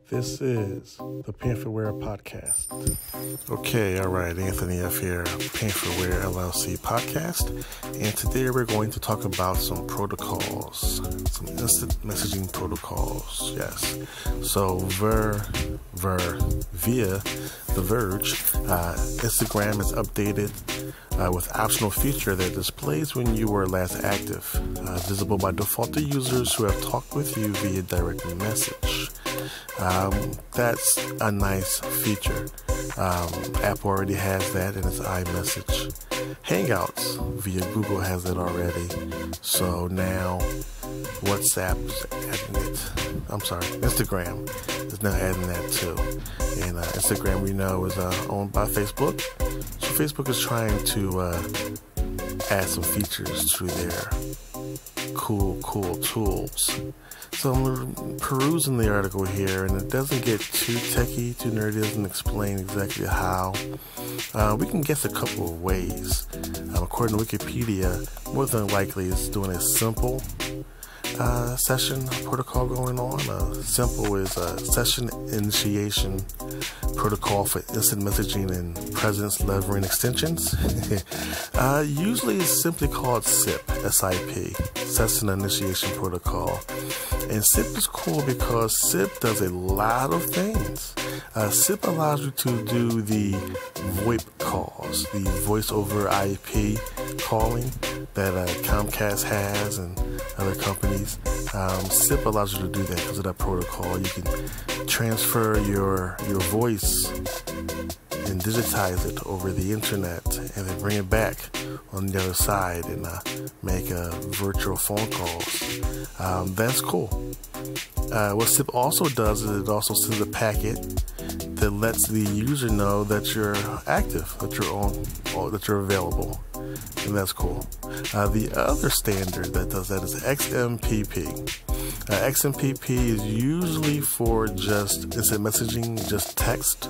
This is the Pantherware Podcast. Okay, all right, Anthony F. here, Pantherware LLC Podcast, and today we're going to talk about some protocols, some instant messaging protocols, yes. So, via The Verge, Instagram is updated with optional feature that displays when you were last active, visible by default to users who have talked with you via direct message. That's a nice feature. Apple already has that in its iMessage. Hangouts via Google has it already. So now WhatsApp is adding it. Instagram is now adding that too. And Instagram, we know, is owned by Facebook. So Facebook is trying to add some features to their cool tools. So I'm perusing the article here, and it doesn't get too techy, too nerdy. It doesn't explain exactly how. We can guess a couple of ways. According to Wikipedia, more than likely it's doing a simple session protocol going on. Simple is a session initiation protocol for instant messaging and presence leveraging extensions. Usually it's simply called SIP, S-I-P, Session Initiation Protocol. And SIP is cool because SIP does a lot of things. SIP allows you to do the VoIP calls, the voice over IP calling that Comcast has and other companies. SIP allows you to do that because of that protocol. You can transfer your voice and digitize it over the internet and then bring it back on the other side and make virtual phone calls. That's cool. What SIP also does is it also sends a packet that lets the user know that you're active, that you're available, and that's cool. The other standard that does that is XMPP. XMPP is usually for just instant messaging, just text,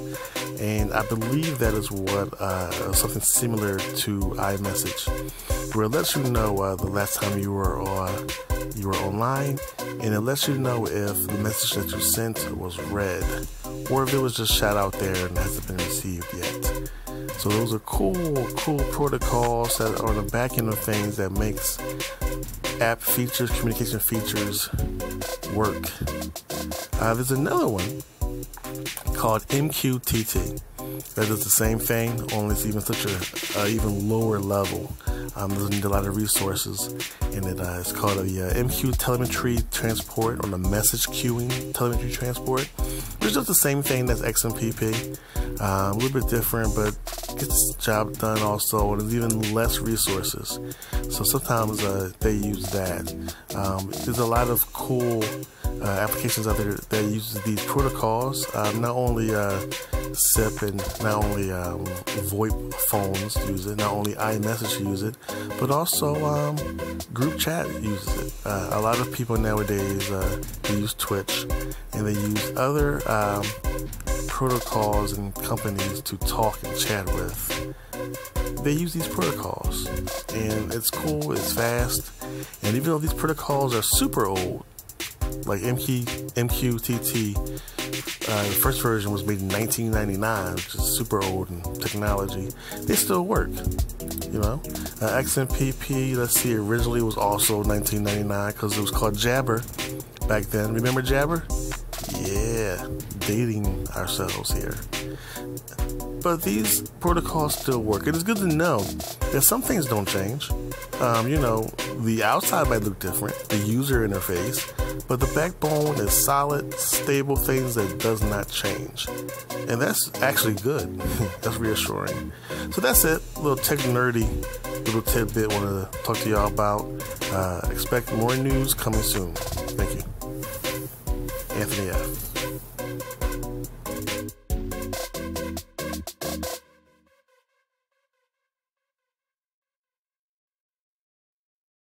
and I believe that is what something similar to iMessage, where it lets you know the last time you were online, and it lets you know if the message that you sent was read, or if it was just shot out there and hasn't been received yet. So those are cool protocols that are on the back end of things that makes app features, communication features work. There's another one called MQTT that does the same thing, only it's even such a even lower level. There's a lot of resources, and it's called the MQ telemetry transport, or the message queuing telemetry transport, which does the same thing as XMPP. A little bit different, but gets the job done also, and there's even less resources. So sometimes they use that. There's a lot of cool applications out there that use these protocols. Not only SIP and not only VoIP phones use it, not only iMessage use it, but also group chat uses it. A lot of people nowadays they use Twitch, and they use other protocols and companies to talk and chat with. They use these protocols, and it's cool, it's fast, and even though these protocols are super old, like MQTT, the first version was made in 1999, which is super old in technology, they still work, you know. XMPP, let's see, originally was also 1999 because it was called Jabber back then. Remember Jabber? Yeah, dating ourselves here. But these protocols still work. It is good to know that some things don't change. The outside might look different, the user interface, but the backbone is solid, stable things that does not change. And that's actually good. That's reassuring. So that's it. A little tech nerdy little tidbit I wanted to talk to y'all about. Expect more news coming soon. Thank you. Anthony F.